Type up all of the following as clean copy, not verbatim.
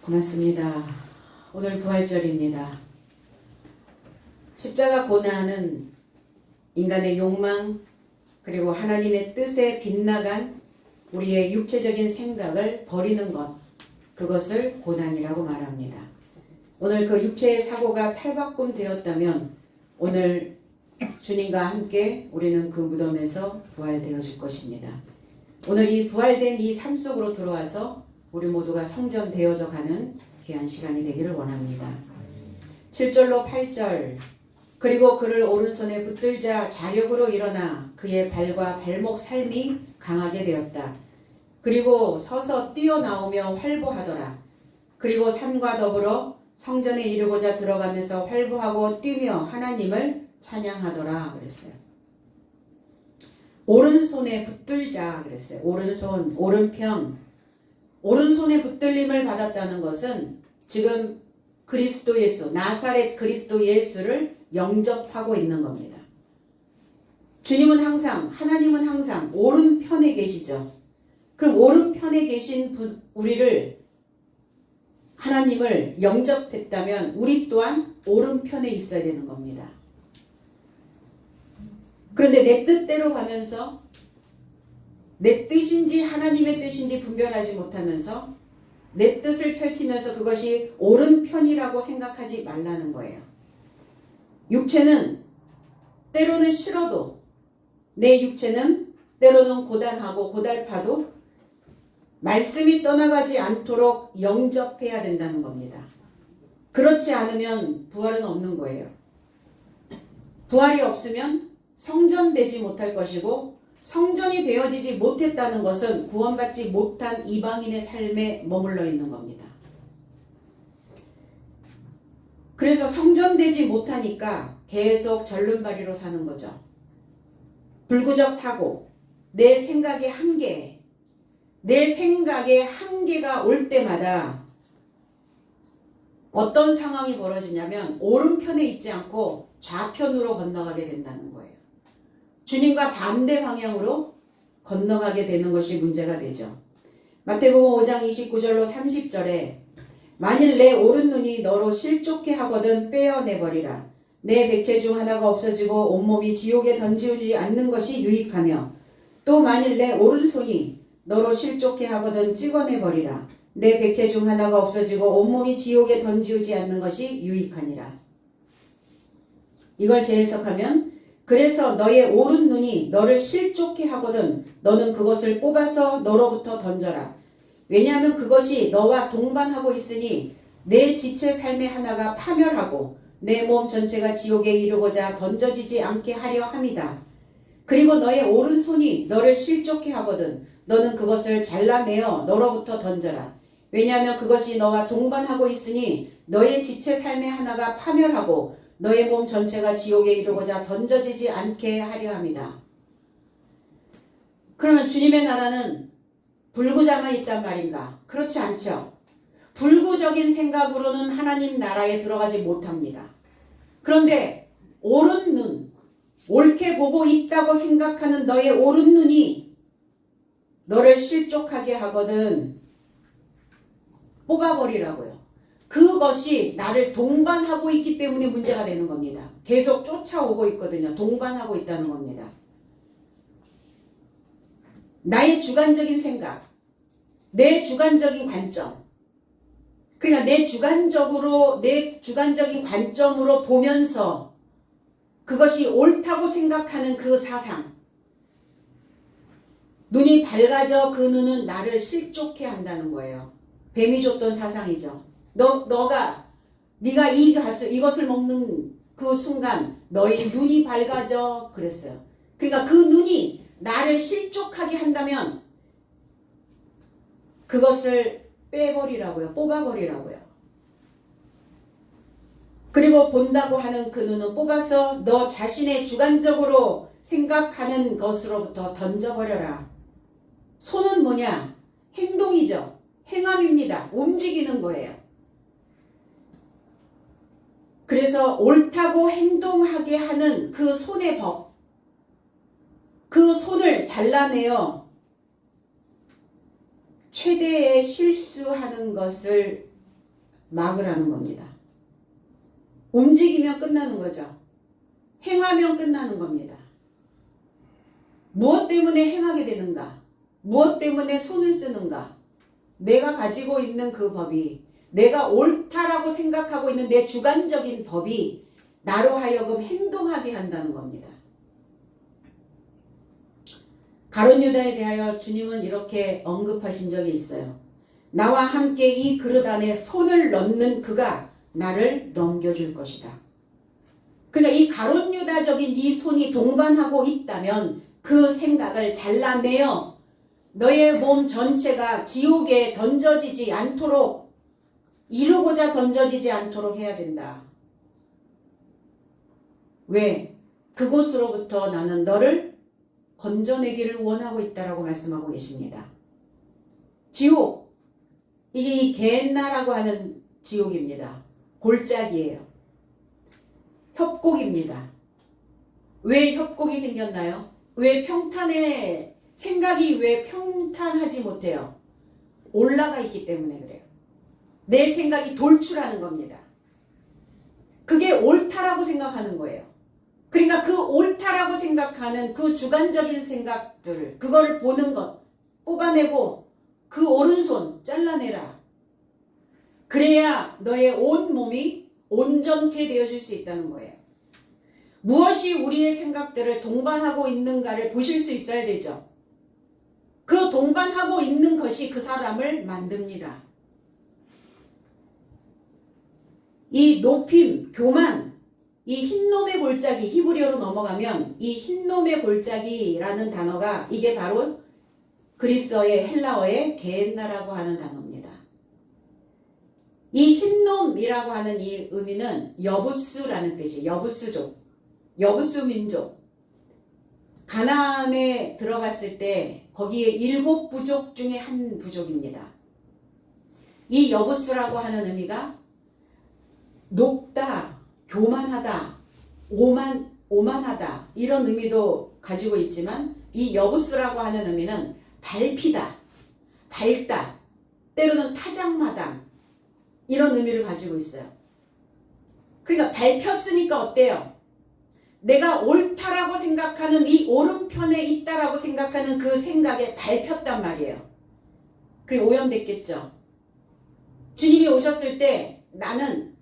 고맙습니다. 오늘 부활절입니다. 십자가 고난은 인간의 욕망 그리고 하나님의 뜻에 빗나간 우리의 육체적인 생각을 버리는 것, 그것을 고난이라고 말합니다. 오늘 그 육체의 사고가 탈바꿈 되었다면 오늘 주님과 함께 우리는 그 무덤에서 부활되어질 것입니다. 오늘 이 부활된 이 삶 속으로 들어와서 우리 모두가 성전되어져 가는 귀한 시간이 되기를 원합니다. 7절로 8절 그리고 그를 오른손에 붙들자 자력으로 일어나 그의 발과 발목 삶이 강하게 되었다. 그리고 서서 뛰어나오며 활보하더라. 그리고 삶과 더불어 성전에 이르고자 들어가면서 활보하고 뛰며 하나님을 찬양하더라 그랬어요. 오른손에 붙들자 그랬어요. 오른손, 오른편. 오른손에 붙들림을 받았다는 것은 지금 그리스도 예수, 나사렛 그리스도 예수를 영접하고 있는 겁니다. 주님은 항상, 하나님은 항상 오른편에 계시죠. 그럼 오른편에 계신 우리를, 하나님을 영접했다면 우리 또한 오른편에 있어야 되는 겁니다. 그런데 내 뜻대로 가면서 내 뜻인지 하나님의 뜻인지 분별하지 못하면서 내 뜻을 펼치면서 그것이 오른편이라고 생각하지 말라는 거예요. 육체는 때로는 싫어도, 내 육체는 때로는 고단하고 고달파도 말씀이 떠나가지 않도록 영접해야 된다는 겁니다. 그렇지 않으면 부활은 없는 거예요. 부활이 없으면 성전되지 못할 것이고, 성전이 되어지지 못했다는 것은 구원받지 못한 이방인의 삶에 머물러 있는 겁니다. 그래서 성전되지 못하니까 계속 절름발이로 사는 거죠. 불구적 사고, 내 생각의 한계, 내 생각의 한계가 올 때마다 어떤 상황이 벌어지냐면 오른편에 있지 않고 좌편으로 건너가게 된다는 거예요. 주님과 반대 방향으로 건너가게 되는 것이 문제가 되죠. 마태복음 5장 29절로 30절에 만일 내 오른 눈이 너로 실족해 하거든 빼어내버리라. 내 백체 중 하나가 없어지고 온몸이 지옥에 던지지 않는 것이 유익하며 또 만일 내 오른손이 너로 실족해 하거든 찍어내버리라. 내 백체 중 하나가 없어지고 온몸이 지옥에 던지지 않는 것이 유익하니라. 이걸 재해석하면 그래서 너의 오른 눈이 너를 실족해 하거든 너는 그것을 뽑아서 너로부터 던져라. 왜냐하면 그것이 너와 동반하고 있으니 내 지체 삶의 하나가 파멸하고 내 몸 전체가 지옥에 이르고자 던져지지 않게 하려 함이다. 그리고 너의 오른손이 너를 실족해 하거든 너는 그것을 잘라내어 너로부터 던져라. 왜냐하면 그것이 너와 동반하고 있으니 너의 지체 삶의 하나가 파멸하고 너의 몸 전체가 지옥에 이르고자 던져지지 않게 하려 합니다. 그러면 주님의 나라는 불구자만 있단 말인가? 그렇지 않죠. 불구적인 생각으로는 하나님 나라에 들어가지 못합니다. 그런데 옳은 눈, 옳게 보고 있다고 생각하는 너의 옳은 눈이 너를 실족하게 하거든 뽑아버리라고요. 그것이 나를 동반하고 있기 때문에 문제가 되는 겁니다. 계속 쫓아오고 있거든요. 동반하고 있다는 겁니다. 나의 주관적인 생각, 내 주관적인 관점, 그러니까 내 주관적인 관점으로 보면서 그것이 옳다고 생각하는 그 사상, 눈이 밝아져 그 눈은 나를 실족해 한다는 거예요. 뱀이 줬던 사상이죠. 네가 이것을 먹는 그 순간 너희 눈이 밝아져 그랬어요. 그러니까 그 눈이 나를 실족하게 한다면 그것을 빼버리라고요. 뽑아버리라고요. 그리고 본다고 하는 그 눈은 뽑아서 너 자신의 주관적으로 생각하는 것으로부터 던져버려라. 손은 뭐냐? 행동이죠. 행함입니다. 움직이는 거예요. 그래서 옳다고 행동하게 하는 그 손의 법, 그 손을 잘라내어 최대의 실수하는 것을 막으라는 겁니다. 움직이면 끝나는 거죠. 행하면 끝나는 겁니다. 무엇 때문에 행하게 되는가? 무엇 때문에 손을 쓰는가? 내가 가지고 있는 그 법이, 내가 옳다라고 생각하고 있는 내 주관적인 법이 나로 하여금 행동하게 한다는 겁니다. 가룟 유다에 대하여 주님은 이렇게 언급하신 적이 있어요. 나와 함께 이 그릇 안에 손을 넣는 그가 나를 넘겨줄 것이다. 그러니까 이 가룟 유다적인 이 손이 동반하고 있다면 그 생각을 잘라내어 너의 몸 전체가 지옥에 던져지지 않도록, 이루고자 던져지지 않도록 해야 된다. 왜? 그곳으로부터 나는 너를 건져내기를 원하고 있다라고 말씀하고 계십니다. 지옥, 이 겟나라고 하는 지옥입니다. 골짜기예요. 협곡입니다. 왜 협곡이 생겼나요? 왜 평탄에, 생각이 왜 평탄하지 못해요? 올라가 있기 때문에 그래요. 내 생각이 돌출하는 겁니다. 그게 옳다라고 생각하는 거예요. 그러니까 그 옳다라고 생각하는 그 주관적인 생각들, 그거를 보는 것, 뽑아내고 그 오른손 잘라내라. 그래야 너의 온 몸이 온전케 되어질 수 있다는 거예요. 무엇이 우리의 생각들을 동반하고 있는가를 보실 수 있어야 되죠. 그 동반하고 있는 것이 그 사람을 만듭니다. 이 높임, 교만, 이 흰놈의 골짜기, 히브리어로 넘어가면 이 흰놈의 골짜기라는 단어가 이게 바로 그리스어의 헬라어의 게엔나라고 하는 단어입니다. 이 흰놈이라고 하는 이 의미는 여부스라는 뜻이에요. 여부스족, 여부스 민족. 가나안에 들어갔을 때 거기에 7부족 중에 한 부족입니다. 이 여부스라고 하는 의미가 높다, 교만하다, 오만하다 이런 의미도 가지고 있지만 이 여부스라고 하는 의미는 밟히다, 밟다, 때로는 타작마당 이런 의미를 가지고 있어요. 그러니까 밟혔으니까 어때요? 내가 옳다라고 생각하는 이 오른편에 있다라고 생각하는 그 생각에 밟혔단 말이에요. 그게 오염됐겠죠. 주님이 오셨을 때 나는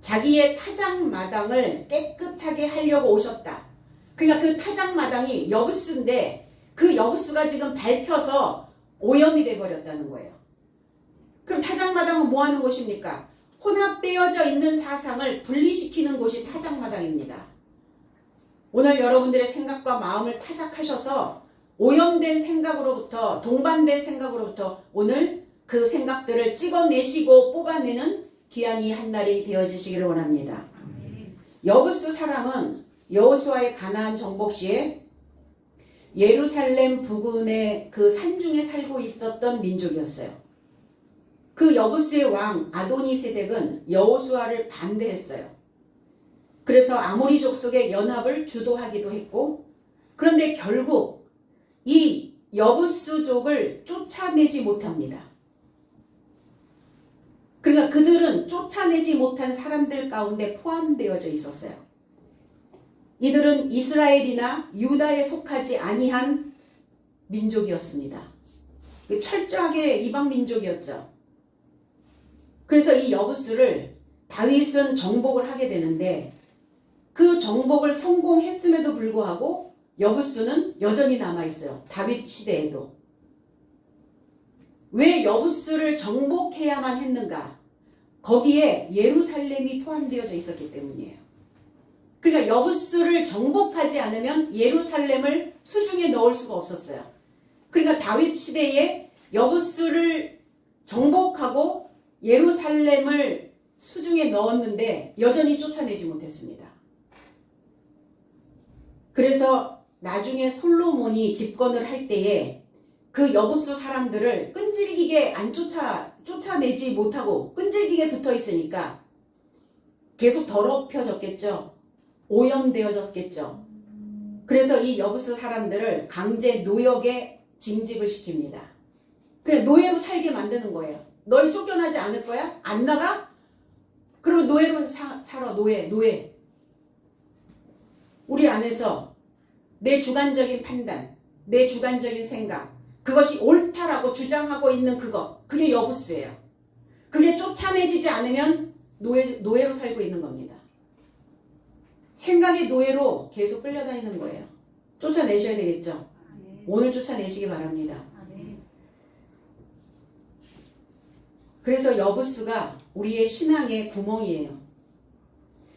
자기의 타작마당을 깨끗하게 하려고 오셨다. 그러니까 그 타작마당이 여부스인데 그 여부스가 지금 밟혀서 오염이 돼버렸다는 거예요. 그럼 타작마당은 뭐 하는 곳입니까? 혼합되어져 있는 사상을 분리시키는 곳이 타작마당입니다. 오늘 여러분들의 생각과 마음을 타작하셔서 오염된 생각으로부터, 동반된 생각으로부터 오늘 그 생각들을 찍어내시고 뽑아내는 귀한 이 한날이 되어지시기를 원합니다. 여부스 사람은 여호수아의 가나안 정복 시에 예루살렘 부근의 그 산중에 살고 있었던 민족이었어요. 그 여부스의 왕 아도니세덱은 여호수아를 반대했어요. 그래서 아모리 족속의 연합을 주도하기도 했고, 그런데 결국 이 여부스족을 쫓아내지 못합니다. 그러니까 그들은 쫓아내지 못한 사람들 가운데 포함되어져 있었어요. 이들은 이스라엘이나 유다에 속하지 아니한 민족이었습니다. 철저하게 이방 민족이었죠. 그래서 이 여부스를 다윗은 정복을 하게 되는데 그 정복을 성공했음에도 불구하고 여부스는 여전히 남아있어요. 다윗 시대에도. 왜 여부스를 정복해야만 했는가? 거기에 예루살렘이 포함되어져 있었기 때문이에요. 그러니까 여부스를 정복하지 않으면 예루살렘을 수중에 넣을 수가 없었어요. 그러니까 다윗 시대에 여부스를 정복하고 예루살렘을 수중에 넣었는데 여전히 쫓아내지 못했습니다. 그래서 나중에 솔로몬이 집권을 할 때에 그 여부스 사람들을 끈질기게 쫓아내지 못하고 끈질기게 붙어 있으니까 계속 더럽혀졌겠죠. 오염되어졌겠죠. 그래서 이 여부스 사람들을 강제 노역에 징집을 시킵니다. 그냥 노예로 살게 만드는 거예요. 너희 쫓겨나지 않을 거야? 안 나가? 그리고 노예로 살아. 노예. 우리 안에서 내 주관적인 판단, 내 주관적인 생각, 그것이 옳다라고 주장하고 있는 그게 여부스예요. 그게 쫓아내지지 않으면 노예로 살고 있는 겁니다. 생각의 노예로 계속 끌려다니는 거예요. 쫓아내셔야 되겠죠? 오늘 쫓아내시기 바랍니다. 그래서 여부스가 우리의 신앙의 구멍이에요.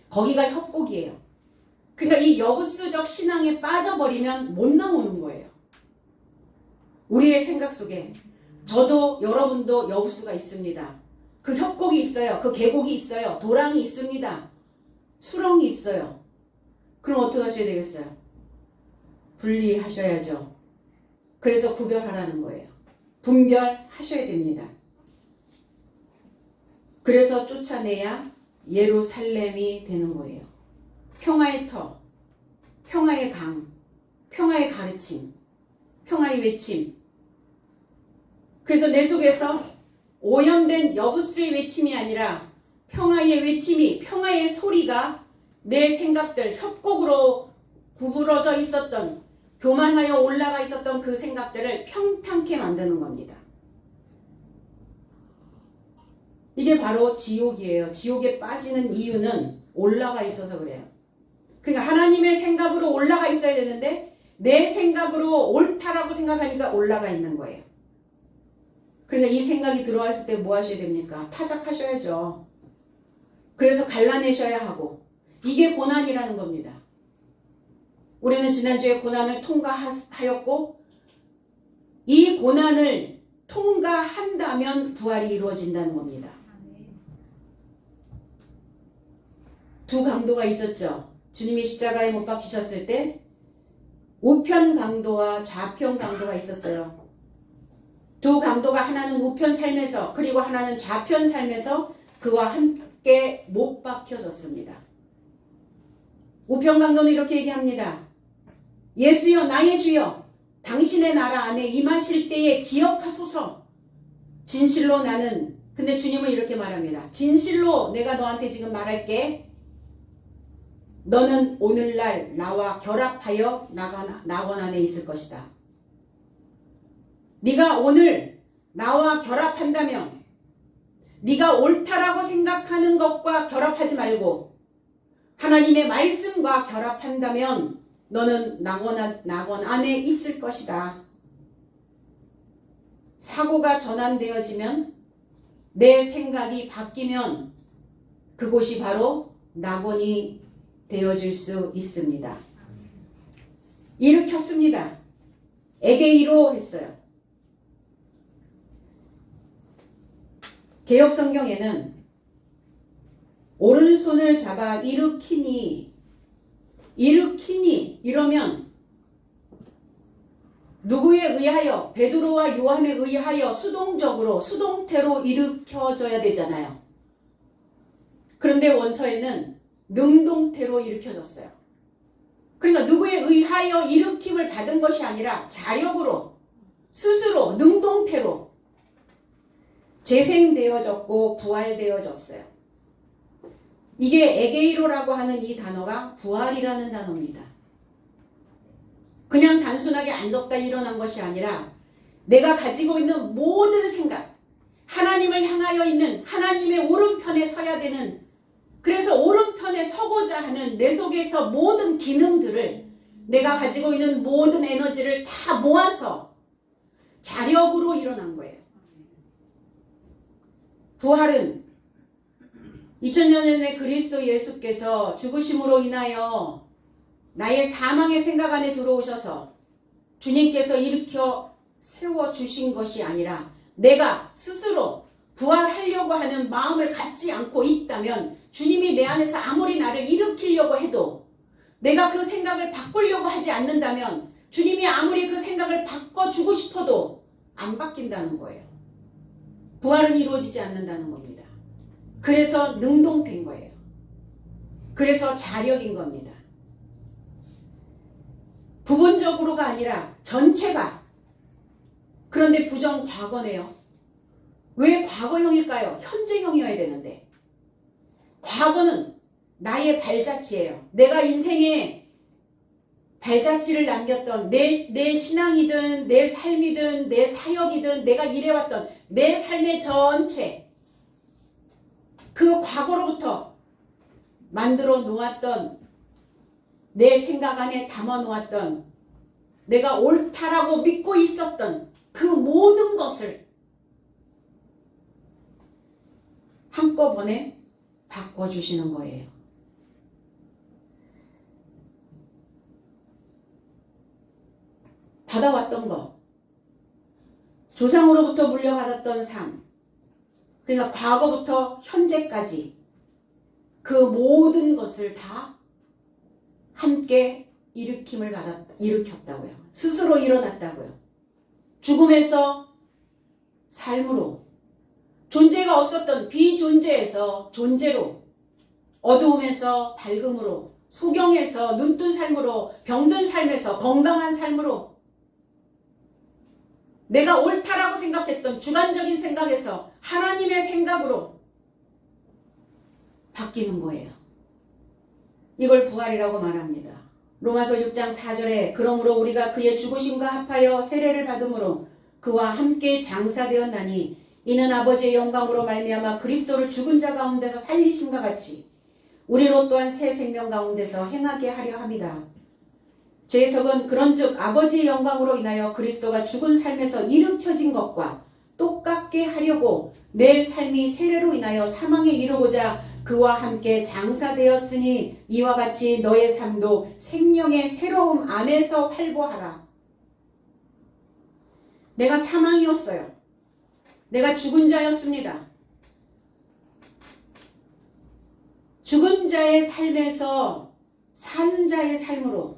거기가 협곡이에요. 그러니까 이 여부스적 신앙에 빠져버리면 못 나오는 거예요. 우리의 생각 속에 저도 여러분도 여부스가 있습니다. 그 협곡이 있어요. 그 계곡이 있어요. 도랑이 있습니다. 수렁이 있어요. 그럼 어떻게 하셔야 되겠어요? 분리하셔야죠. 그래서 구별하라는 거예요. 분별하셔야 됩니다. 그래서 쫓아내야 예루살렘이 되는 거예요. 평화의 터, 평화의 강, 평화의 가르침, 평화의 외침. 그래서 내 속에서 오염된 여부스의 외침이 아니라 평화의 외침이, 평화의 소리가 내 생각들, 협곡으로 구부러져 있었던, 교만하여 올라가 있었던 그 생각들을 평탄케 만드는 겁니다. 이게 바로 지옥이에요. 지옥에 빠지는 이유는 올라가 있어서 그래요. 그러니까 하나님의 생각으로 올라가 있어야 되는데 내 생각으로 옳다라고 생각하니까 올라가 있는 거예요. 그러니까 이 생각이 들어왔을 때 뭐 하셔야 됩니까? 타작하셔야죠. 그래서 갈라내셔야 하고, 이게 고난이라는 겁니다. 우리는 지난주에 고난을 통과하였고, 이 고난을 통과한다면 부활이 이루어진다는 겁니다. 두 강도가 있었죠. 주님이 십자가에 못 박히셨을 때 우편 강도와 좌편 강도가 있었어요. 두 강도가 하나는 우편 삶에서, 그리고 하나는 좌편 삶에서 그와 함께 못 박혀졌습니다. 우편 강도는 이렇게 얘기합니다. 예수여, 나의 주여, 당신의 나라 안에 임하실 때에 기억하소서. 진실로 나는, 근데 주님은 이렇게 말합니다. 진실로 내가 너한테 지금 말할게. 너는 오늘날 나와 결합하여 낙원 안에 있을 것이다. 네가 오늘 나와 결합한다면, 네가 옳다라고 생각하는 것과 결합하지 말고 하나님의 말씀과 결합한다면 너는 낙원 안에 있을 것이다. 사고가 전환되어지면, 내 생각이 바뀌면 그곳이 바로 낙원이 되어질 수 있습니다. 일으켰습니다. 에게이로 했어요. 개역성경에는 오른손을 잡아 일으키니 이러면 누구에 의하여? 베드로와 요한에 의하여 수동태로 일으켜져야 되잖아요. 그런데 원서에는 능동태로 일으켜졌어요. 그러니까 누구에 의하여 일으킴을 받은 것이 아니라 자력으로, 스스로, 능동태로 재생되어졌고 부활되어졌어요. 이게 에게이로라고 하는 이 단어가 부활이라는 단어입니다. 그냥 단순하게 앉았다 일어난 것이 아니라 내가 가지고 있는 모든 생각, 하나님을 향하여 있는, 하나님의 오른편에 서야 되는, 그래서 오른편에 서고자 하는 내 속에서 모든 기능들을, 내가 가지고 있는 모든 에너지를 다 모아서 자력으로 일어난 거예요. 부활은 2000년 전에 그리스도 예수께서 죽으심으로 인하여 나의 사망의 생각 안에 들어오셔서 주님께서 일으켜 세워주신 것이 아니라, 내가 스스로 부활하려고 하는 마음을 갖지 않고 있다면, 주님이 내 안에서 아무리 나를 일으키려고 해도 내가 그 생각을 바꾸려고 하지 않는다면, 주님이 아무리 그 생각을 바꿔주고 싶어도 안 바뀐다는 거예요. 부활은 이루어지지 않는다는 겁니다. 그래서 능동된 거예요. 그래서 자력인 겁니다. 부분적으로가 아니라 전체가. 그런데 부정과거네요. 왜 과거형일까요? 현재형이어야 되는데. 과거는 나의 발자취예요. 내가 인생에 발자취를 남겼던 내 신앙이든 내 삶이든 내 사역이든 내가 일해왔던 내 삶의 전체, 그 과거로부터 만들어 놓았던, 내 생각 안에 담아 놓았던, 내가 옳다라고 믿고 있었던 그 모든 것을 한꺼번에 바꿔주시는 거예요. 받아왔던 거, 조상으로부터 물려받았던 삶, 그러니까 과거부터 현재까지 그 모든 것을 다 함께 일으켰다고요. 스스로 일어났다고요. 죽음에서 삶으로, 존재가 없었던 비존재에서 존재로, 어두움에서 밝음으로, 소경에서 눈뜬 삶으로, 병든 삶에서 건강한 삶으로, 내가 옳다라고 생각했던 주관적인 생각에서 하나님의 생각으로 바뀌는 거예요. 이걸 부활이라고 말합니다. 로마서 6장 4절에 그러므로 우리가 그의 죽으심과 합하여 세례를 받음으로 그와 함께 장사되었나니 이는 아버지의 영광으로 말미암아 그리스도를 죽은 자 가운데서 살리심과 같이 우리로 또한 새 생명 가운데서 행하게 하려 함이다. 제 해석은 그런즉 아버지의 영광으로 인하여 그리스도가 죽은 삶에서 일으켜진 것과 똑같게 하려고 내 삶이 세례로 인하여 사망에 이르고자 그와 함께 장사되었으니 이와 같이 너의 삶도 생명의 새로움 안에서 활보하라. 내가 사망이었어요. 내가 죽은 자였습니다. 죽은 자의 삶에서 산 자의 삶으로.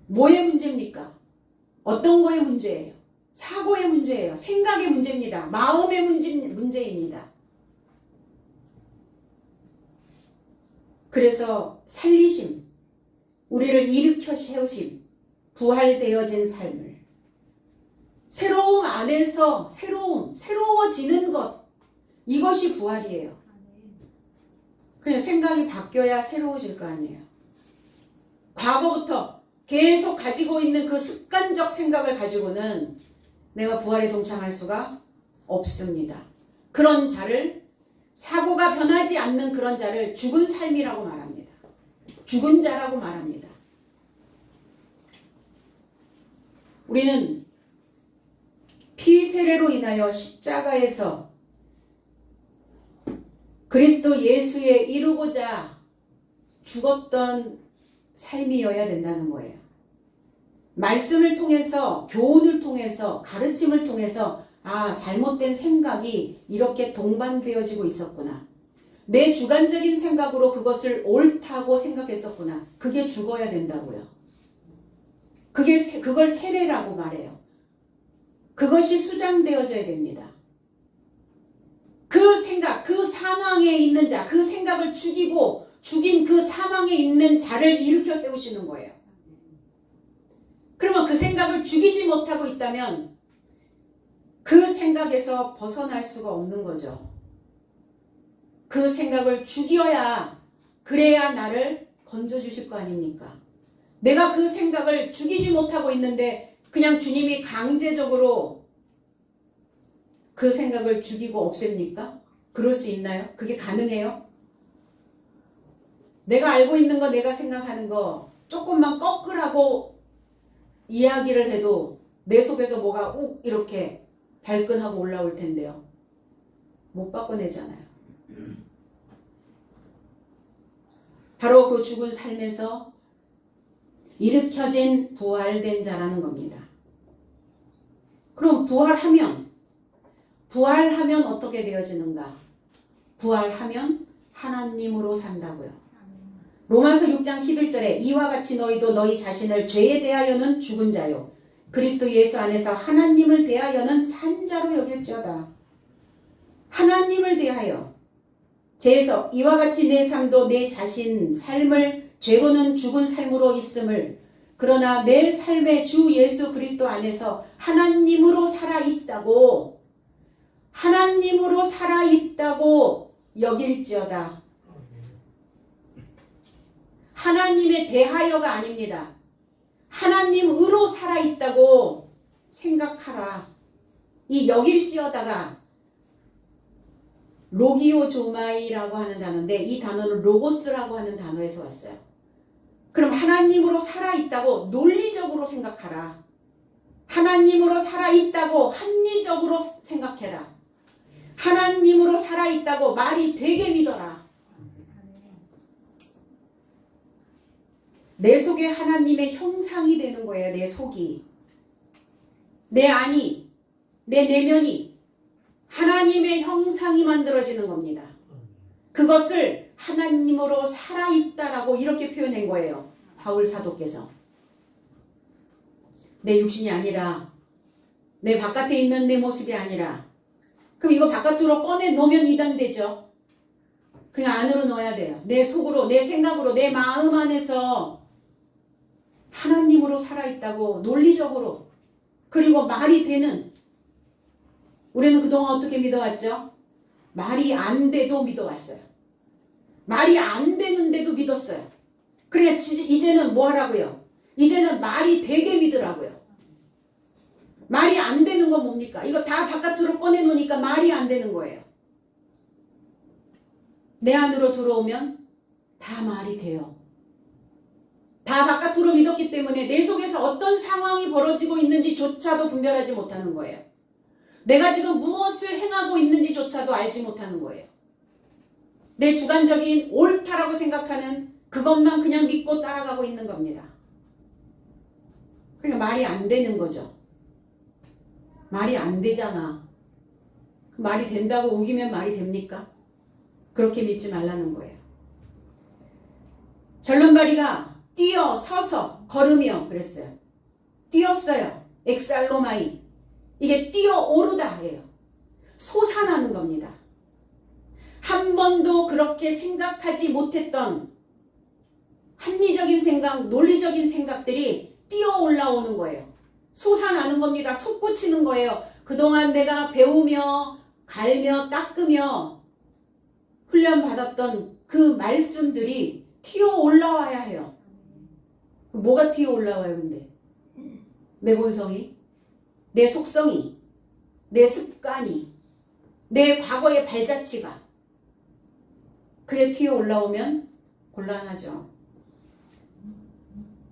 뭐의 문제입니까? 어떤 거의 문제예요? 사고의 문제예요. 생각의 문제입니다. 마음의 문제입니다. 그래서 살리심, 우리를 일으켜 세우심, 부활되어진 삶을, 새로움 안에서 새로워지는 것, 이것이 부활이에요. 그냥 생각이 바뀌어야 새로워질 거 아니에요. 과거부터 계속 가지고 있는 그 습관적 생각을 가지고는 내가 부활에 동참할 수가 없습니다. 그런 자를, 사고가 변하지 않는 그런 자를 죽은 삶이라고 말합니다. 죽은 자라고 말합니다. 우리는 피세례로 인하여 십자가에서 그리스도 예수에 이루고자 죽었던 삶이어야 된다는 거예요. 말씀을 통해서, 교훈을 통해서, 가르침을 통해서 잘못된 생각이 이렇게 동반되어지고 있었구나. 내 주관적인 생각으로 그것을 옳다고 생각했었구나. 그게 죽어야 된다고요. 그걸 세례라고 말해요. 그것이 수장되어져야 됩니다. 그 생각, 그 사망에 있는 자, 그 생각을 죽인 그 사망에 있는 자를 일으켜 세우시는 거예요. 그러면 그 생각을 죽이지 못하고 있다면 그 생각에서 벗어날 수가 없는 거죠. 그 생각을 죽여야, 그래야 나를 건져주실 거 아닙니까? 내가 그 생각을 죽이지 못하고 있는데 그냥 주님이 강제적으로 그 생각을 죽이고 없앱니까? 그럴 수 있나요? 그게 가능해요? 내가 알고 있는 거, 내가 생각하는 거 조금만 꺾으라고 이야기를 해도 내 속에서 뭐가 욱 이렇게 발끈하고 올라올 텐데요. 못 바꿔내잖아요. 바로 그 죽은 삶에서 일으켜진 부활된 자라는 겁니다. 그럼 부활하면 어떻게 되어지는가? 부활하면 하나님으로 산다고요. 로마서 6장 11절에 이와 같이 너희도 너희 자신을 죄에 대하여는 죽은 자요 그리스도 예수 안에서 하나님을 대하여는 산 자로 여길지어다. 하나님을 대하여, 제 해석, 이와 같이 내 삶도 내 자신 삶을 죄로는 죽은 삶으로 있음을, 그러나 내 삶의 주 예수 그리스도 안에서 하나님으로 살아있다고 하나님으로 살아있다고 여길지어다. 하나님에 대하여가 아닙니다. 하나님으로 살아있다고 생각하라. 이 여길지어다가 로기오조마이라고 하는 단어인데 이 단어는 로고스라고 하는 단어에서 왔어요. 그럼 하나님으로 살아있다고 논리적으로 생각하라. 하나님으로 살아있다고 합리적으로 생각해라. 하나님으로 살아있다고 말이 되게 믿어라. 내 속에 하나님의 형상이 되는 거예요. 내 속이. 내 안이, 내 내면이 하나님의 형상이 만들어지는 겁니다. 그것을 하나님으로 살아있다라고 이렇게 표현한 거예요. 바울 사도께서. 내 육신이 아니라 내 바깥에 있는 내 모습이 아니라 그럼 이거 바깥으로 꺼내 놓으면 이단되죠. 그냥 안으로 넣어야 돼요. 내 속으로, 내 생각으로, 내 마음 안에서 하나님으로 살아있다고 논리적으로 그리고 말이 되는 우리는 그동안 어떻게 믿어왔죠? 말이 안 돼도 믿어왔어요. 말이 안 되는데도 믿었어요. 그러니까 이제는 뭐 하라고요? 이제는 말이 되게 믿으라고요. 말이 안 되는 건 뭡니까? 이거 다 바깥으로 꺼내놓으니까 말이 안 되는 거예요. 내 안으로 들어오면 다 말이 돼요. 다 바깥으로 믿었기 때문에 내 속에서 어떤 상황이 벌어지고 있는지조차도 분별하지 못하는 거예요. 내가 지금 무엇을 행하고 있는지조차도 알지 못하는 거예요. 내 주관적인 옳다라고 생각하는 그것만 그냥 믿고 따라가고 있는 겁니다. 그러니까 말이 안 되는 거죠. 말이 안 되잖아. 말이 된다고 우기면 말이 됩니까? 그렇게 믿지 말라는 거예요. 절름발이가 뛰어 서서 걸으며 그랬어요. 뛰었어요. 엑살로마이. 이게 뛰어오르다예요. 솟아나는 겁니다. 한 번도 그렇게 생각하지 못했던 합리적인 생각, 논리적인 생각들이 뛰어 올라오는 거예요. 솟아나는 겁니다. 솟구치는 거예요. 그동안 내가 배우며 갈며 닦으며 훈련받았던 그 말씀들이 튀어 올라와야 해요. 뭐가 튀어 올라와요 근데? 내 본성이, 내 속성이, 내 습관이, 내 과거의 발자취가 그게 튀어 올라오면 곤란하죠.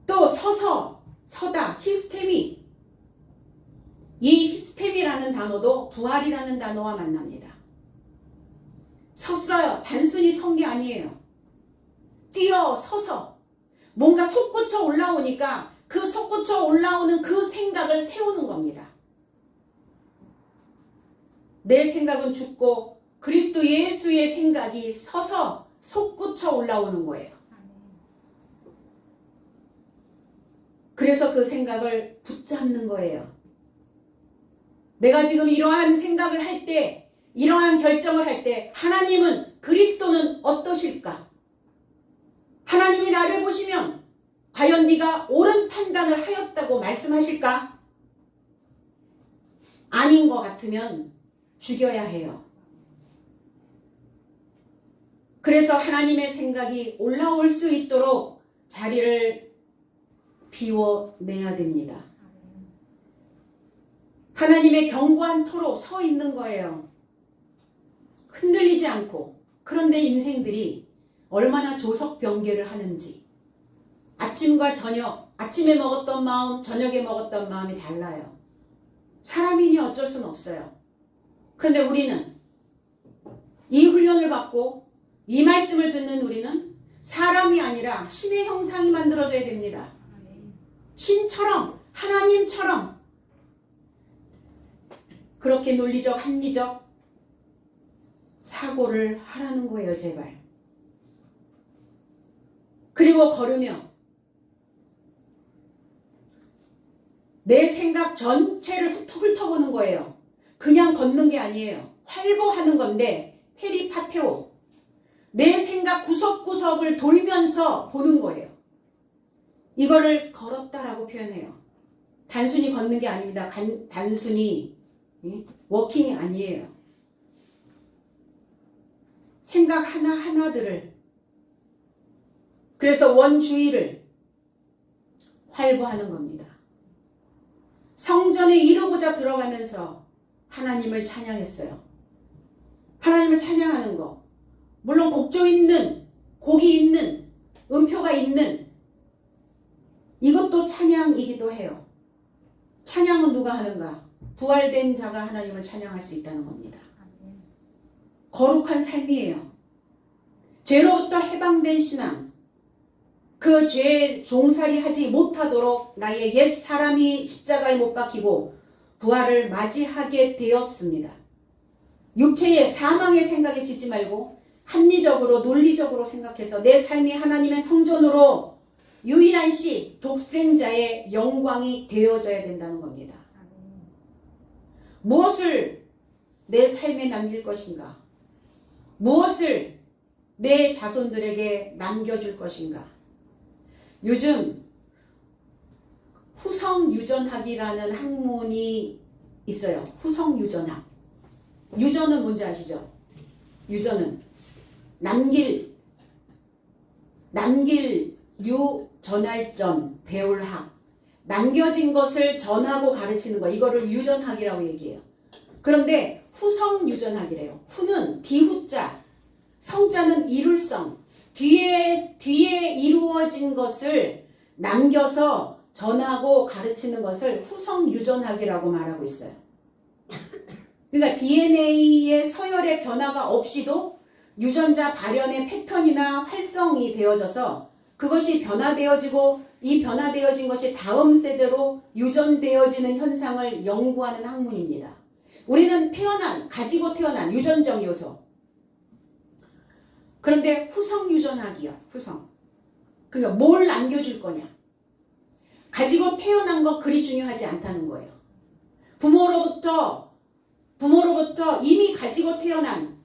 또 서다, 히스테미. 이 히스테미라는 단어도 부활이라는 단어와 만납니다. 섰어요. 단순히 선 게 아니에요. 뛰어 서서 뭔가 솟구쳐 올라오니까 그 솟구쳐 올라오는 그 생각을 세우는 겁니다. 내 생각은 죽고 그리스도 예수의 생각이 서서 솟구쳐 올라오는 거예요. 그래서 그 생각을 붙잡는 거예요. 내가 지금 이러한 생각을 할 때, 이러한 결정을 할 때 하나님은, 그리스도는 어떠실까? 하나님이 나를 보시면 과연 네가 옳은 판단을 하였다고 말씀하실까? 아닌 것 같으면 죽여야 해요. 그래서 하나님의 생각이 올라올 수 있도록 자리를 비워내야 됩니다. 하나님의 견고한 터로 서 있는 거예요. 흔들리지 않고. 그런데 인생들이 얼마나 조석변개를 하는지. 아침과 저녁, 아침에 먹었던 마음, 저녁에 먹었던 마음이 달라요. 사람이니 어쩔 수는 없어요. 그런데 우리는 이 훈련을 받고 이 말씀을 듣는 우리는 사람이 아니라 신의 형상이 만들어져야 됩니다. 신처럼, 하나님처럼 그렇게 논리적, 합리적 사고를 하라는 거예요, 제발. 그리고 걸으며 내 생각 전체를 훑어보는 거예요. 그냥 걷는 게 아니에요. 활보하는 건데 페리파테오. 내 생각 구석구석을 돌면서 보는 거예요. 이거를 걸었다라고 표현해요. 단순히 걷는 게 아닙니다. 단순히 워킹이 아니에요. 생각 하나하나들을, 그래서 원주의를 활보하는 겁니다. 성전에 이루고자 들어가면서 하나님을 찬양했어요. 하나님을 찬양하는 거, 물론 곡조 있는, 곡이 있는, 음표가 있는 이것도 찬양이기도 해요. 찬양은 누가 하는가? 부활된 자가 하나님을 찬양할 수 있다는 겁니다. 거룩한 삶이에요. 죄로부터 해방된 신앙, 그 죄에 종살이 하지 못하도록 나의 옛 사람이 십자가에 못 박히고 부활을 맞이하게 되었습니다. 육체의 사망의 생각에 지지 말고 합리적으로 논리적으로 생각해서 내 삶이 하나님의 성전으로 유일한 시 독생자의 영광이 되어져야 된다는 겁니다. 무엇을 내 삶에 남길 것인가? 무엇을 내 자손들에게 남겨줄 것인가? 요즘 후성유전학이라는 학문이 있어요. 후성유전학. 유전은 뭔지 아시죠? 유전은 남길, 전할 배울학. 남겨진 것을 전하고 가르치는 거. 이거를 유전학이라고 얘기해요. 그런데 후성유전학이래요. 후는 뒤후자, 성자는 이룰성. 뒤에 이루어진 것을 남겨서 전하고 가르치는 것을 후성유전학이라고 말하고 있어요. 그러니까 DNA의 서열의 변화가 없이도 유전자 발현의 패턴이나 활성이 되어져서 그것이 변화되어지고 이 변화되어진 것이 다음 세대로 유전되어지는 현상을 연구하는 학문입니다. 우리는 가지고 태어난 유전적 요소. 그런데 후성유전학이요. 그러니까 뭘 남겨줄 거냐. 가지고 태어난 거 그리 중요하지 않다는 거예요. 부모로부터 이미 가지고 태어난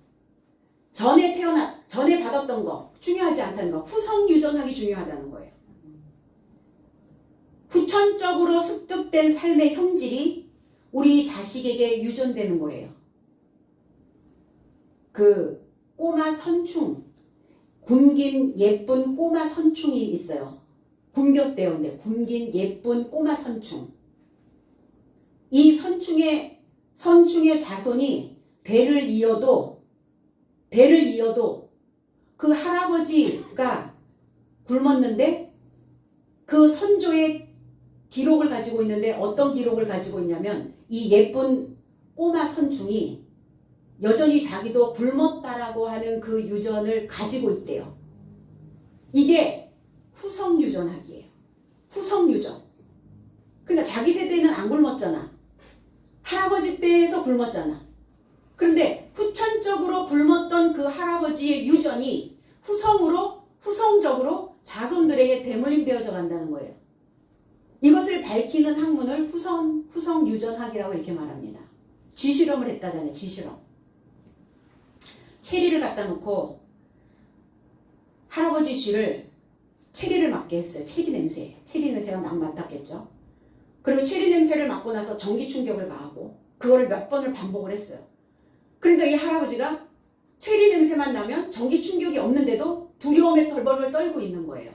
전에 받았던 거 중요하지 않다는 거. 후성유전학이 중요하다는 거예요. 후천적으로 습득된 삶의 형질이 우리 자식에게 유전되는 거예요. 그 꼬마 선충, 굶긴 예쁜 꼬마 선충이 있어요. 굶겼대요. 굶긴 예쁜 꼬마 선충. 이 선충의 자손이 대를 이어도 그 할아버지가 굶었는데 그 선조의 기록을 가지고 있는데 어떤 기록을 가지고 있냐면 이 예쁜 꼬마 선충이 여전히 자기도 굶었다라고 하는 그 유전을 가지고 있대요. 이게 후성유전학이에요. 후성유전. 그러니까 자기 세대는 안 굶었잖아. 할아버지 때에서 굶었잖아. 그런데 후천적으로 굶었던 그 할아버지의 유전이 후성적으로 자손들에게 대물림되어져 간다는 거예요. 이것을 밝히는 학문을 후성유전학이라고 이렇게 말합니다. 쥐실험을 했다잖아요. 쥐실험. 체리를 갖다 놓고 할아버지 쥐를 체리를 맡게 했어요. 체리 냄새가 막 맡았겠죠. 그리고 체리 냄새를 맡고 나서 전기 충격을 가하고 그거를 몇 번을 반복을 했어요. 그러니까 이 할아버지가 체리 냄새만 나면 전기 충격이 없는데도 두려움에 덜벌벌 떨고 있는 거예요.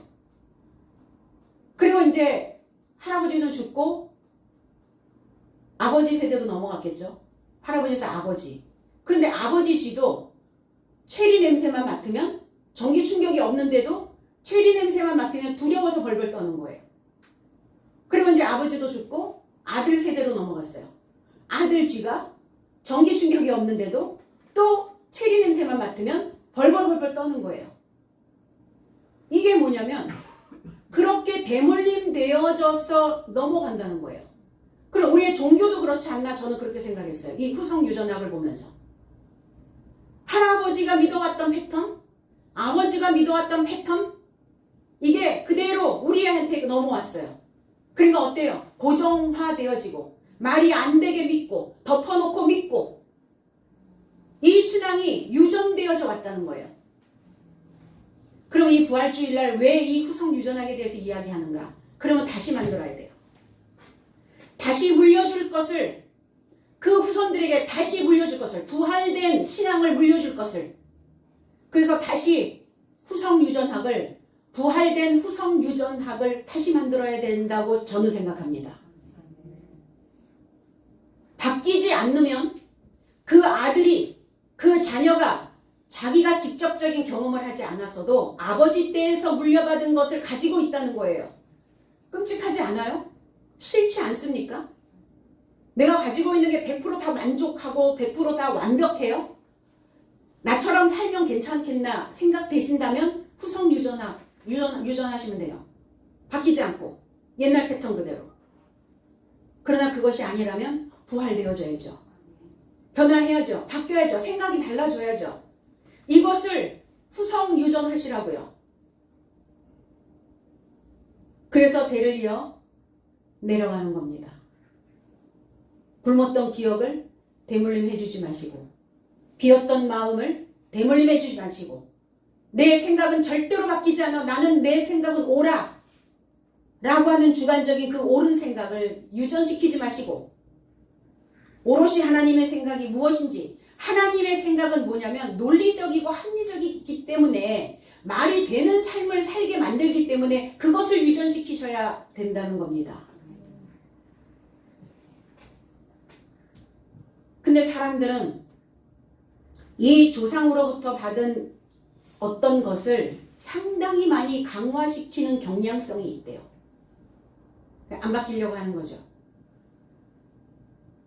그리고 이제 할아버지는 죽고 아버지 세대로 넘어갔겠죠. 할아버지에서 아버지. 그런데 아버지 쥐도 체리 냄새만 맡으면 전기 충격이 없는데도 체리 냄새만 맡으면 두려워서 벌벌 떠는 거예요. 그리고 이제 아버지도 죽고 아들 세대로 넘어갔어요. 아들 쥐가 전기 충격이 없는데도 또 체리 냄새만 맡으면 벌벌벌벌 떠는 거예요. 이게 뭐냐면 그렇게 대물림 되어져서 넘어간다는 거예요. 그럼 우리의 종교도 그렇지 않나 저는 그렇게 생각했어요. 이 후성유전학을 보면서. 할아버지가 믿어왔던 패턴, 아버지가 믿어왔던 패턴, 이게 그대로 우리한테 넘어왔어요. 그러니까 어때요? 고정화되어지고 말이 안 되게 믿고 덮어놓고 믿고 이 신앙이 유전되어져 왔다는 거예요. 그럼 이 부활주일날 왜 이 후성유전학에 대해서 이야기하는가? 그러면 다시 만들어야 돼요. 다시 물려줄 것을, 그 후손들에게 다시 물려줄 것을, 부활된 신앙을 물려줄 것을, 그래서 다시 후성유전학을, 부활된 후성유전학을 다시 만들어야 된다고 저는 생각합니다. 바뀌지 않으면 그 아들이, 그 자녀가 자기가 직접적인 경험을 하지 않았어도 아버지 때에서 물려받은 것을 가지고 있다는 거예요. 끔찍하지 않아요? 싫지 않습니까? 내가 가지고 있는 게 100%다 만족하고 100%다 완벽해요? 나처럼 살면 괜찮겠나 생각되신다면 유전하시면 돼요. 바뀌지 않고 옛날 패턴 그대로. 그러나 그것이 아니라면 부활되어져야죠. 변화해야죠. 바뀌어야죠. 생각이 달라져야죠. 이것을 후성유전하시라고요. 그래서 대를 이어 내려가는 겁니다. 굶었던 기억을 대물림 해주지 마시고, 비었던 마음을 대물림 해주지 마시고, 내 생각은 절대로 바뀌지 않아. 나는 내 생각은 옳아 라고 하는 주관적인 그 옳은 생각을 유전시키지 마시고, 오롯이 하나님의 생각이 무엇인지, 하나님의 생각은 뭐냐면 논리적이고 합리적이기 때문에 말이 되는 삶을 살게 만들기 때문에 그것을 유전시키셔야 된다는 겁니다. 근데 사람들은 이 조상으로부터 받은 어떤 것을 상당히 많이 강화시키는 경향성이 있대요. 안 바뀌려고 하는 거죠.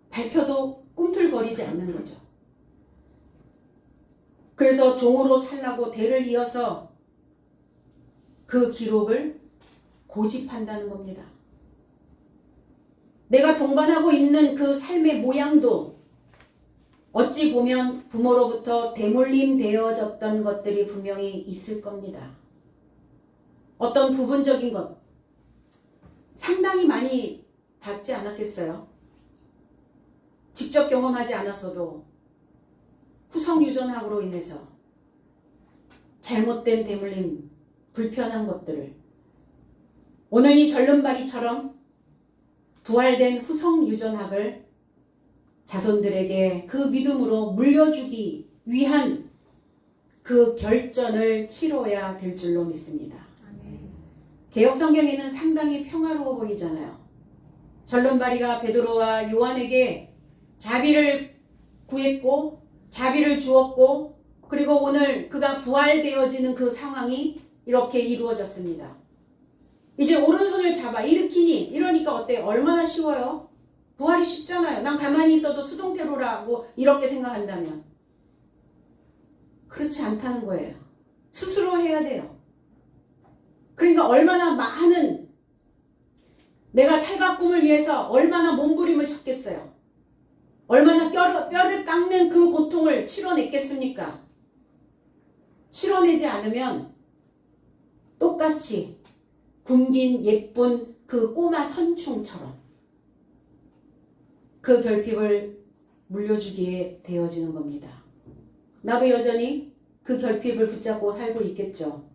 발표도 꿈틀거리지 않는 거죠. 그래서 종으로 살라고 대를 이어서 그 기록을 고집한다는 겁니다. 내가 동반하고 있는 그 삶의 모양도 어찌 보면 부모로부터 대물림 되어졌던 것들이 분명히 있을 겁니다. 어떤 부분적인 것 상당히 많이 받지 않았겠어요? 직접 경험하지 않았어도 후성유전학으로 인해서 잘못된 대물림, 불편한 것들을 오늘 이 절름발이처럼 부활된 후성유전학을 자손들에게 그 믿음으로 물려주기 위한 그 결전을 치러야 될 줄로 믿습니다. 개역성경에는 상당히 평화로워 보이잖아요. 절름발이가 베드로와 요한에게 자비를 구했고 자비를 주었고 그리고 오늘 그가 부활되어지는 그 상황이 이렇게 이루어졌습니다. 이제 오른손을 잡아 일으키니 이러니까 어때요? 얼마나 쉬워요? 부활이 쉽잖아요. 난 가만히 있어도 수동태로라고 이렇게 생각한다면 그렇지 않다는 거예요. 스스로 해야 돼요. 그러니까 얼마나 많은 내가 탈바꿈을 위해서 얼마나 몸부림을 쳤겠어요. 얼마나 뼈를 깎는 그 고통을 치러냈겠습니까? 치러내지 않으면 똑같이 굶긴 예쁜 그 꼬마 선충처럼 그 결핍을 물려주기에 되어지는 겁니다. 나도 여전히 그 결핍을 붙잡고 살고 있겠죠.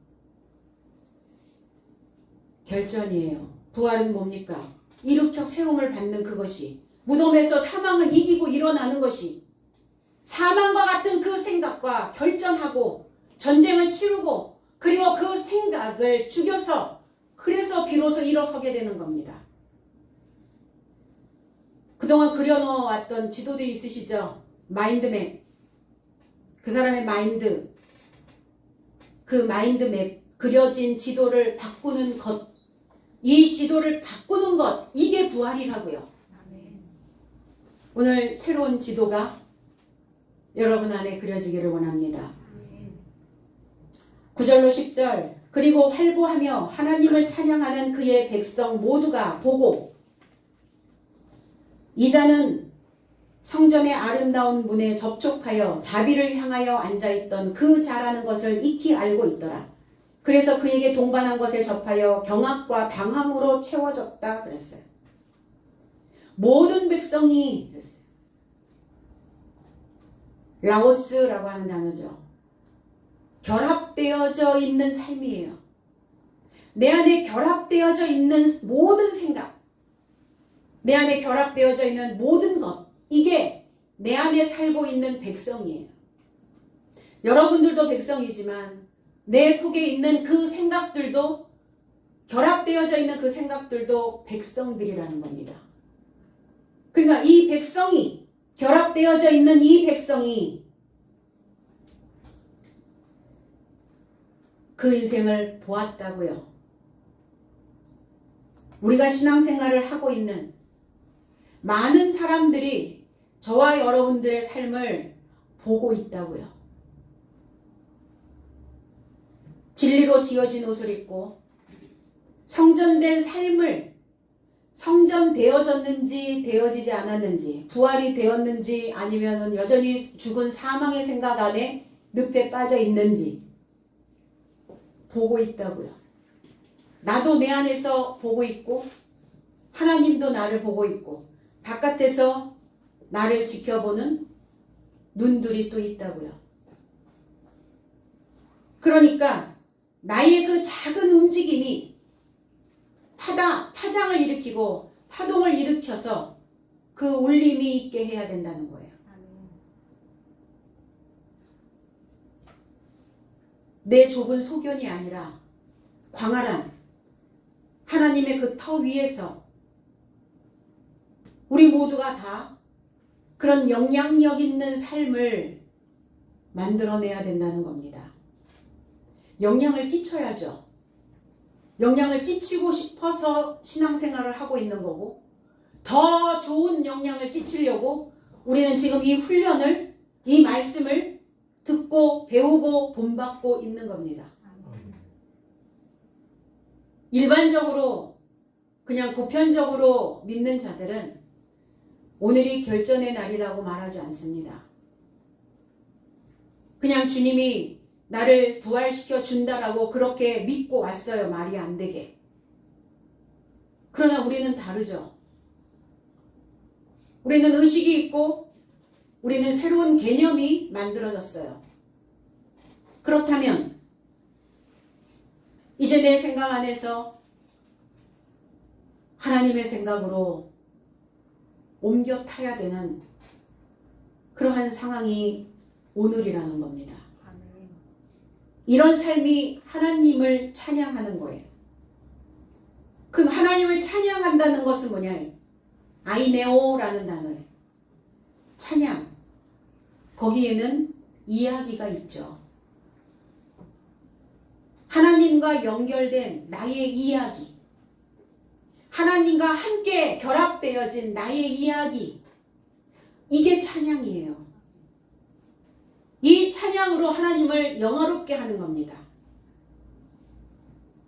결전이에요. 부활은 뭡니까? 일으켜 세움을 받는 그것이 무덤에서 사망을 이기고 일어나는 것이 사망과 같은 그 생각과 결전하고 전쟁을 치르고 그리고 그 생각을 죽여서 그래서 비로소 일어서게 되는 겁니다. 그동안 그려놓았던 지도들이 있으시죠? 마인드맵. 그 사람의 마인드. 그 마인드맵. 그려진 지도를 바꾸는 것. 이 지도를 바꾸는 것. 이게 부활이라고요. 오늘 새로운 지도가 여러분 안에 그려지기를 원합니다. 9절로 10절. 그리고 활보하며 하나님을 찬양하는 그의 백성 모두가 보고 이자는 성전의 아름다운 문에 접촉하여 자비를 향하여 앉아있던 그 자라는 것을 익히 알고 있더라. 그래서 그에게 동반한 것에 접하여 경악과 당황으로 채워졌다 그랬어요. 모든 백성이 그랬어요. 라오스라고 하는 단어죠. 결합되어져 있는 삶이에요. 내 안에 결합되어져 있는 모든 생각, 내 안에 결합되어져 있는 모든 것, 이게 내 안에 살고 있는 백성이에요. 여러분들도 백성이지만 내 속에 있는 그 생각들도 결합되어져 있는 그 생각들도 백성들이라는 겁니다. 그러니까 이 백성이 결합되어져 있는 이 백성이 그 인생을 보았다고요. 우리가 신앙생활을 하고 있는 많은 사람들이 저와 여러분들의 삶을 보고 있다고요. 진리로 지어진 옷을 입고 성전된 삶을 성전되어졌는지 되어지지 않았는지 부활이 되었는지 아니면 여전히 죽은 사망의 생각 안에 늪에 빠져 있는지 보고 있다고요. 나도 내 안에서 보고 있고 하나님도 나를 보고 있고 바깥에서 나를 지켜보는 눈들이 또 있다고요. 그러니까 나의 그 작은 움직임이 파장을 일으키고 파동을 일으켜서 그 울림이 있게 해야 된다는 거예요. 내 좁은 소견이 아니라 광활한 하나님의 그 터 위에서 우리 모두가 다 그런 영향력 있는 삶을 만들어내야 된다는 겁니다. 영향을 끼쳐야죠. 영향을 끼치고 싶어서 신앙생활을 하고 있는 거고 더 좋은 영향을 끼치려고 우리는 지금 이 훈련을, 이 말씀을 듣고 배우고 본받고 있는 겁니다. 일반적으로 그냥 보편적으로 믿는 자들은 오늘이 결전의 날이라고 말하지 않습니다. 그냥 주님이 나를 부활시켜 준다라고 그렇게 믿고 왔어요. 말이 안 되게. 그러나 우리는 다르죠. 우리는 의식이 있고 우리는 새로운 개념이 만들어졌어요. 그렇다면 이제 내 생각 안에서 하나님의 생각으로 옮겨 타야 되는 그러한 상황이 오늘이라는 겁니다. 이런 삶이 하나님을 찬양하는 거예요. 그럼 하나님을 찬양한다는 것은 뭐냐? 아이네오라는 단어예요. 찬양. 거기에는 이야기가 있죠. 하나님과 연결된 나의 이야기. 하나님과 함께 결합되어진 나의 이야기. 이게 찬양이에요. 이 찬양으로 하나님을 영화롭게 하는 겁니다.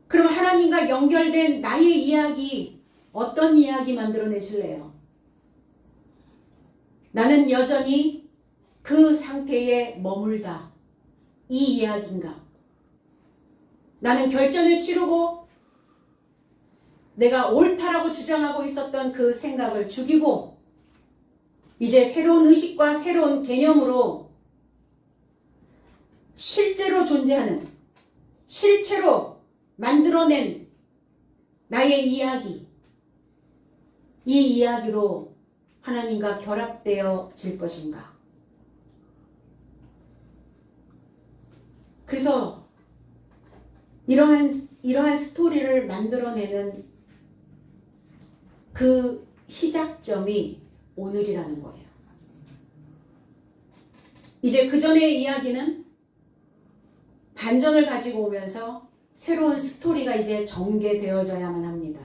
그럼 하나님과 연결된 나의 이야기, 어떤 이야기 만들어내실래요? 나는 여전히 그 상태에 머물다. 이 이야기인가? 나는 결전을 치르고 내가 옳다라고 주장하고 있었던 그 생각을 죽이고 이제 새로운 의식과 새로운 개념으로 실제로 존재하는, 실체로 만들어낸 나의 이야기, 이 이야기로 하나님과 결합되어질 것인가? 그래서 이러한 스토리를 만들어내는 그 시작점이 오늘이라는 거예요. 이제 그 전의 이야기는 반전을 가지고 오면서 새로운 스토리가 이제 전개되어져야만 합니다.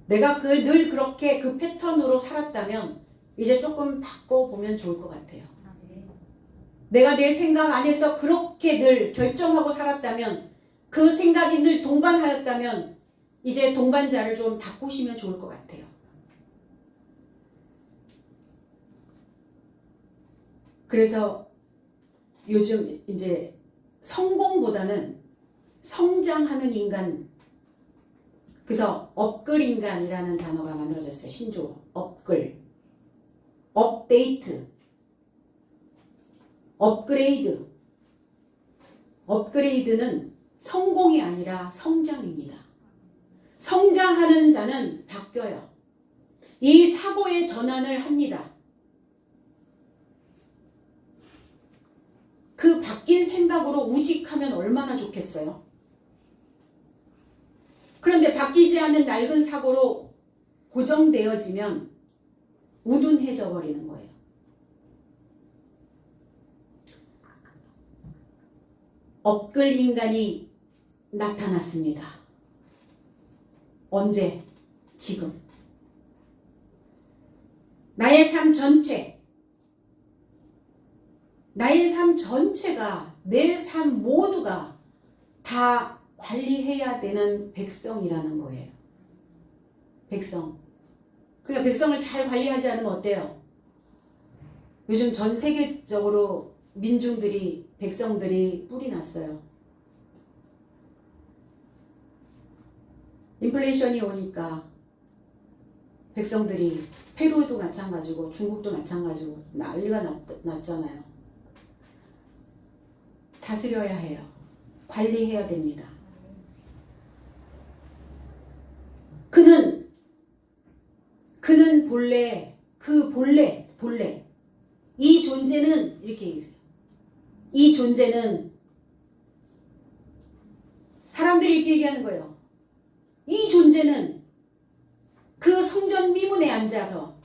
내가 늘 그렇게 그 패턴으로 살았다면 이제 조금 바꿔보면 좋을 것 같아요. 내가 내 생각 안에서 그렇게 늘 결정하고 살았다면 그 생각이 늘 동반하였다면 이제 동반자를 좀 바꾸시면 좋을 것 같아요. 그래서 요즘 이제 성공보다는 성장하는 인간, 그래서 업글 인간이라는 단어가 만들어졌어요. 신조어. 업글. 업데이트. 업그레이드. 업그레이드는 성공이 아니라 성장입니다. 성장하는 자는 바뀌어요. 이 사고의 전환을 합니다. 그 바뀐 생각으로 우직하면 얼마나 좋겠어요? 그런데 바뀌지 않는 낡은 사고로 고정되어지면 우둔해져 버리는 거예요. 업글 인간이 나타났습니다. 언제? 지금. 나의 삶 전체가, 내 삶 모두가 다 관리해야 되는 백성이라는 거예요. 백성. 그러니까 백성을 잘 관리하지 않으면 어때요? 요즘 전 세계적으로 민중들이, 백성들이 뿔이 났어요. 인플레이션이 오니까 백성들이, 페루도 마찬가지고 중국도 마찬가지고 난리가 났잖아요. 다스려야 해요. 관리해야 됩니다. 그는 본래 이 존재는 이렇게 얘기해요. 이 존재는 사람들이 이렇게 얘기하는 거예요. 이 존재는 그 성전 미문에 앉아서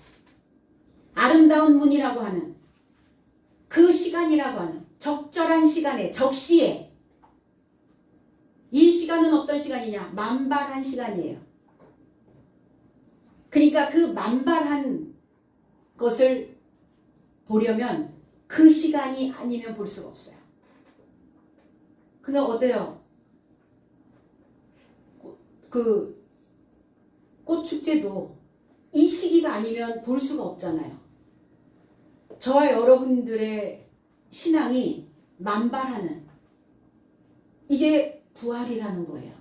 아름다운 문이라고 하는 그 시간이라고 하는 적절한 시간에, 적시에, 이 시간은 어떤 시간이냐? 만발한 시간이에요. 그러니까 그 만발한 것을 보려면 그 시간이 아니면 볼 수가 없어요. 그러니까 어때요? 그 꽃축제도 이 시기가 아니면 볼 수가 없잖아요. 저와 여러분들의 신앙이 만발하는, 이게 부활이라는 거예요.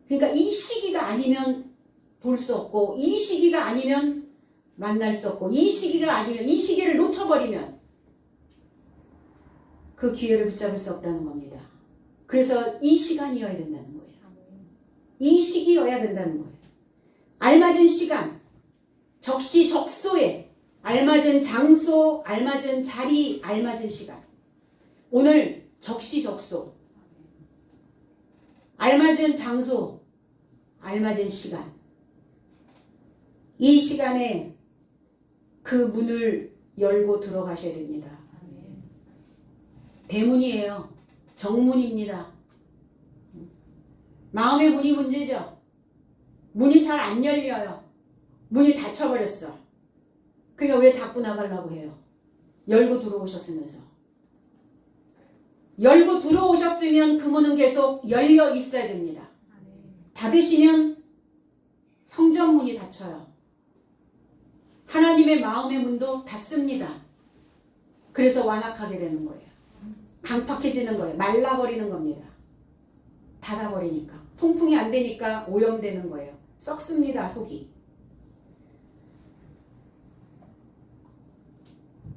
그러니까 이 시기가 아니면 볼 수 없고, 이 시기가 아니면 만날 수 없고, 이 시기가 아니면, 이 시기를 놓쳐버리면 그 기회를 붙잡을 수 없다는 겁니다. 그래서 이 시간이어야 된다는 거예요. 이 시기여야 된다는 거예요. 알맞은 시간, 적시적소에, 알맞은 장소, 알맞은 자리, 알맞은 시간. 오늘 적시적소, 알맞은 장소, 알맞은 시간. 이 시간에 그 문을 열고 들어가셔야 됩니다. 대문이에요. 정문입니다. 마음의 문이 문제죠. 문이 잘 안 열려요. 문이 닫혀버렸어. 그러니까 왜 닫고 나가려고 해요? 열고 들어오셨으면서. 열고 들어오셨으면 그 문은 계속 열려 있어야 됩니다. 닫으시면 성전 문이 닫혀요. 하나님의 마음의 문도 닫습니다. 그래서 완악하게 되는 거예요. 강팍해지는 거예요. 말라버리는 겁니다. 닫아버리니까. 통풍이 안 되니까 오염되는 거예요. 썩습니다, 속이.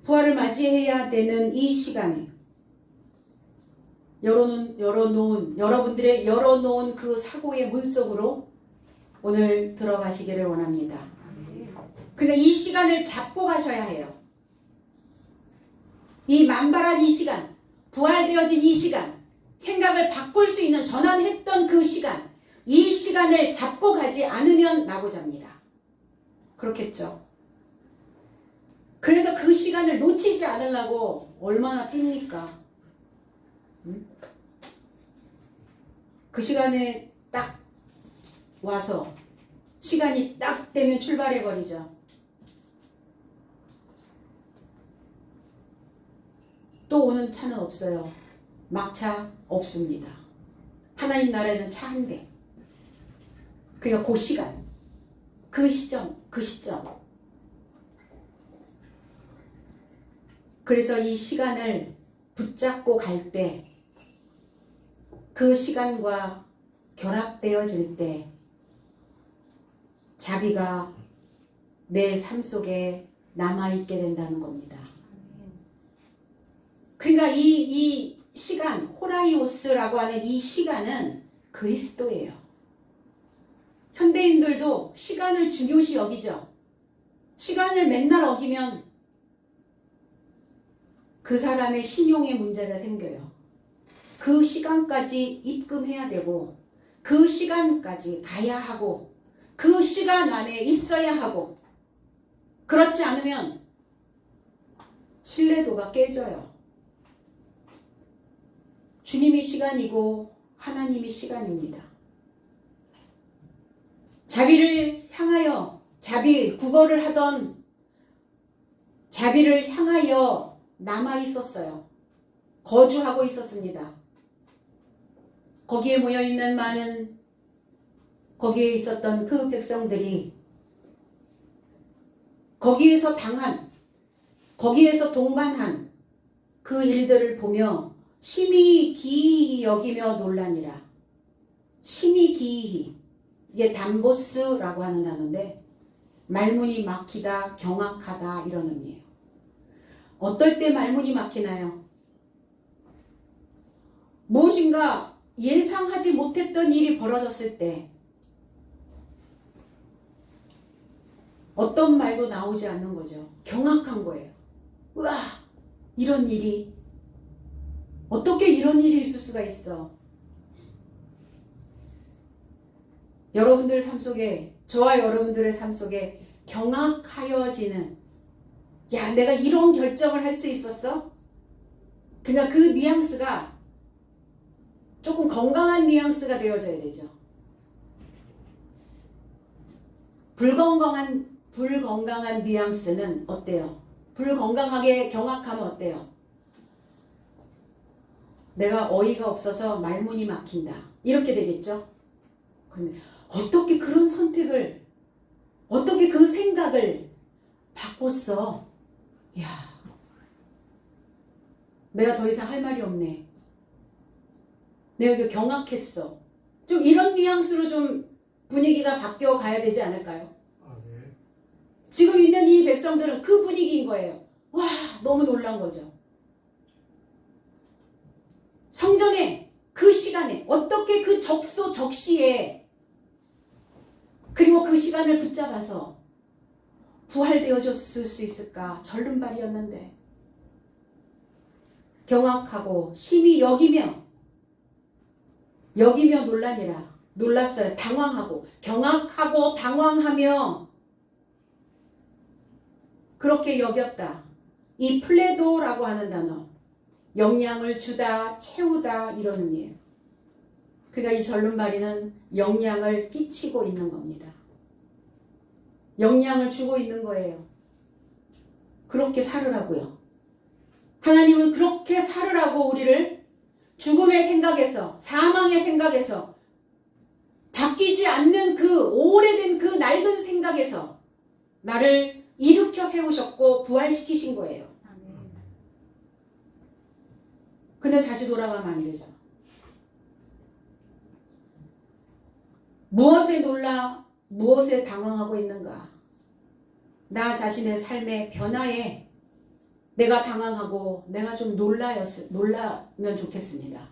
부활을 맞이해야 되는 이 시간에 여러분들의 열어놓은 그 사고의 문 속으로 오늘 들어가시기를 원합니다. 그러니까 이 시간을 잡고 가셔야 해요. 이 만발한 이 시간, 부활되어진 이 시간, 생각을 바꿀 수 있는, 전환했던 그 시간, 이 시간을 잡고 가지 않으면 나고자입니다. 그렇겠죠? 그래서 그 시간을 놓치지 않으려고 얼마나 뜁니까? 그 시간에 딱 와서 시간이 딱 되면 출발해버리죠. 또 오는 차는 없어요. 막차 없습니다. 하나님 나라에는 차 한 대. 그러니까 그 시간, 그 시점. 그래서 이 시간을 붙잡고 갈 때, 그 시간과 결합되어질 때 자비가 내 삶 속에 남아있게 된다는 겁니다. 그러니까 이 시간, 호라이오스라고 하는 이 시간은 그리스도예요. 현대인들도 시간을 중요시 여기죠. 시간을 맨날 어기면 그 사람의 신용에 문제가 생겨요. 그 시간까지 입금해야 되고 그 시간까지 가야 하고 그 시간 안에 있어야 하고 그렇지 않으면 신뢰도가 깨져요. 주님이 시간이고 하나님이 시간입니다. 자비를 향하여 국어를 하던 자비를 향하여 남아 있었어요. 거주하고 있었습니다. 거기에 모여있는 많은 거기에 있었던 그 백성들이 거기에서 당한 거기에서 동반한 그 일들을 보며 심히 기이히 여기며 놀라니라. 심히 기이히. 이게 담보스라고 하는 단어인데 말문이 막히다, 경악하다 이런 의미예요. 어떨 때 말문이 막히나요? 무엇인가 예상하지 못했던 일이 벌어졌을 때 어떤 말도 나오지 않는 거죠. 경악한 거예요. 우와, 이런 일이 어떻게 이런 일이 있을 수가 있어. 여러분들 삶 속에 저와 여러분들의 삶 속에 경악하여지는 야 내가 이런 결정을 할 수 있었어? 그러니까 그 뉘앙스가 조금 건강한 뉘앙스가 되어져야 되죠. 불건강한 뉘앙스는 어때요? 불건강하게 경악하면 어때요? 내가 어이가 없어서 말문이 막힌다. 이렇게 되겠죠? 근데 어떻게 그런 선택을, 어떻게 그 생각을 바꿨어? 야, 내가 더 이상 할 말이 없네. 내가 경악했어. 좀 이런 뉘앙스로 좀 분위기가 바뀌어 가야 되지 않을까요? 네. 지금 있는 이 백성들은 그 분위기인 거예요. 와, 너무 놀란 거죠. 성전에 그 시간에 어떻게 그 적시에 그리고 그 시간을 붙잡아서 부활되어졌을 수 있을까? 절름발이었는데 경악하고 심히 여기며 놀라니라. 놀랐어요. 당황하고 경악하고 당황하며 그렇게 여겼다. 이 플레도라고 하는 단어 영양을 주다, 채우다 이런 의미예요. 그러니까 이 절름발이는 영양을 끼치고 있는 겁니다. 영양을 주고 있는 거예요. 그렇게 살으라고요. 하나님은 그렇게 살으라고 우리를 죽음의 생각에서 사망의 생각에서 바뀌지 않는 그 오래된 그 낡은 생각에서 나를 일으켜 세우셨고 부활시키신 거예요. 근데 다시 돌아가면 안 되죠. 무엇에 놀라 무엇에 당황하고 있는가? 나 자신의 삶의 변화에 내가 당황하고 내가 좀 놀라면 좋겠습니다.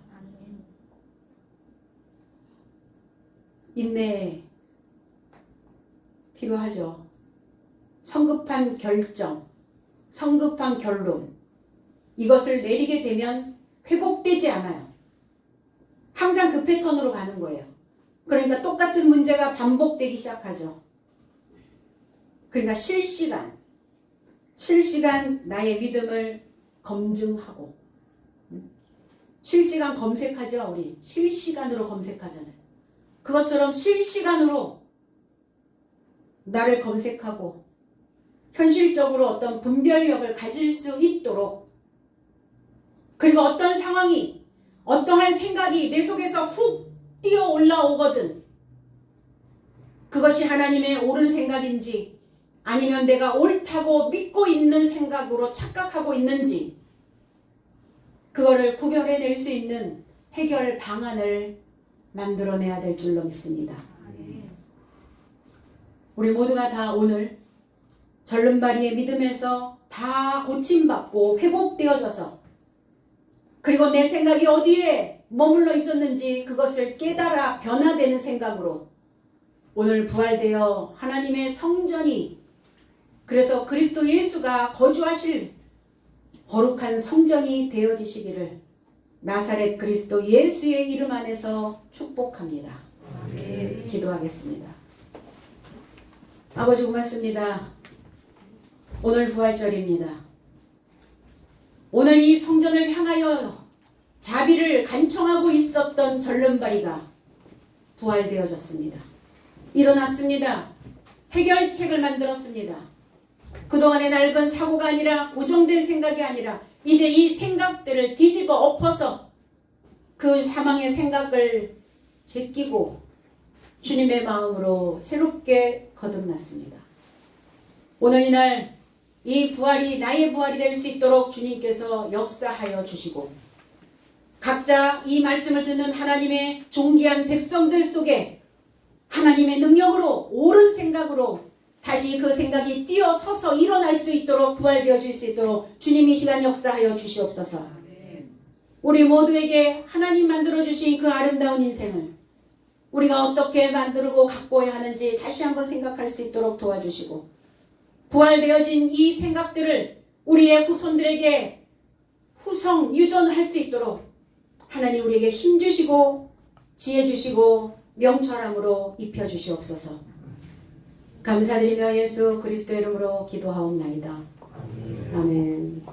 인내 필요하죠. 성급한 결정, 성급한 결론 이것을 내리게 되면 회복되지 않아요. 항상 그 패턴으로 가는 거예요. 그러니까 똑같은 문제가 반복되기 시작하죠. 그러니까 실시간 나의 믿음을 검증하고 실시간 검색하죠. 우리 실시간으로 검색하잖아요. 그것처럼 실시간으로 나를 검색하고 현실적으로 어떤 분별력을 가질 수 있도록 그리고 어떤 상황이 어떠한 생각이 내 속에서 훅 뛰어 올라오거든 그것이 하나님의 옳은 생각인지 아니면 내가 옳다고 믿고 있는 생각으로 착각하고 있는지 그거를 구별해낼 수 있는 해결 방안을 만들어내야 될 줄로 믿습니다. 우리 모두가 다 오늘 절름발이의 믿음에서 다 고침받고 회복되어져서 그리고 내 생각이 어디에 머물러 있었는지 그것을 깨달아 변화되는 생각으로 오늘 부활되어 하나님의 성전이 그래서 그리스도 예수가 거주하실 거룩한 성전이 되어지시기를 나사렛 그리스도 예수의 이름 안에서 축복합니다. 네, 기도하겠습니다. 아버지 고맙습니다. 오늘 부활절입니다. 오늘 이 성전을 향하여 자비를 간청하고 있었던 절름발이가 부활되어졌습니다. 일어났습니다. 해결책을 만들었습니다. 그동안의 낡은 사고가 아니라 고정된 생각이 아니라 이제 이 생각들을 뒤집어 엎어서 그 사망의 생각을 제끼고 주님의 마음으로 새롭게 거듭났습니다. 오늘 이날 이 부활이 나의 부활이 될 수 있도록 주님께서 역사하여 주시고 각자 이 말씀을 듣는 하나님의 존귀한 백성들 속에 하나님의 능력으로 옳은 생각으로 다시 그 생각이 뛰어서서 일어날 수 있도록 부활되어질 수 있도록 주님 이 시간 역사하여 주시옵소서. 우리 모두에게 하나님 만들어주신 그 아름다운 인생을 우리가 어떻게 만들고 가꿔야 하는지 다시 한번 생각할 수 있도록 도와주시고 부활되어진 이 생각들을 우리의 후손들에게 후성 유전할 수 있도록 하나님 우리에게 힘주시고 지혜주시고 명철함으로 입혀주시옵소서. 감사드리며 예수 그리스도 이름으로 기도하옵나이다. 아멘.